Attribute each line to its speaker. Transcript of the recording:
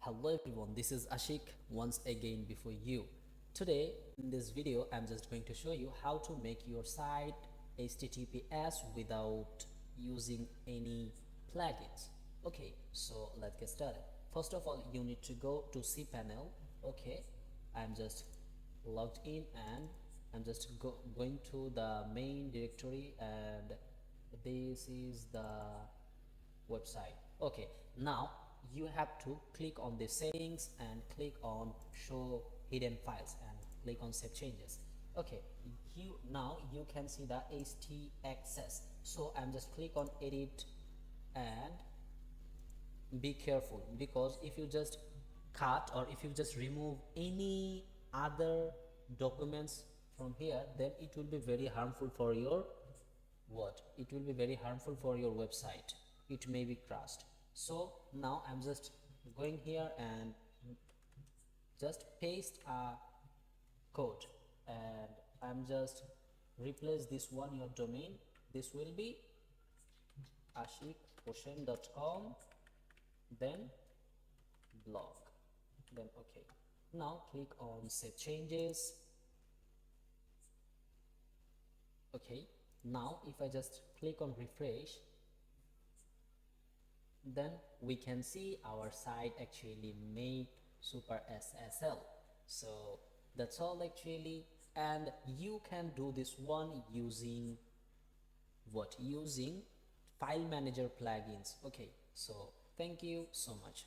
Speaker 1: Hello everyone, this is Ashik once again before you. Today in this video I'm just going to show you how to make your site HTTPS without using any plugins. Okay, so let's get started. First of all, you need to go to cPanel. Okay, I'm just logged in and I'm just going to the main directory, and this is the website. Okay, now you have to click on the settings and click on show hidden files and click on save changes. Okay, now you can see the htaccess, so I'm just click on edit, and be careful, because if you just cut or if you just remove any other documents from here, then it will be very harmful for your it will be very harmful for your website. It may be crashed. So now I'm just going here and just paste a code, and I'm just replace this one, your domain. This will be ashikocean.com, then blog, then okay. Now click on save changes. Okay, now if I just click on refresh, then we can see our site actually made super SSL. So that's all actually, and you can do this one using using file manager plugins. Okay, so thank you so much.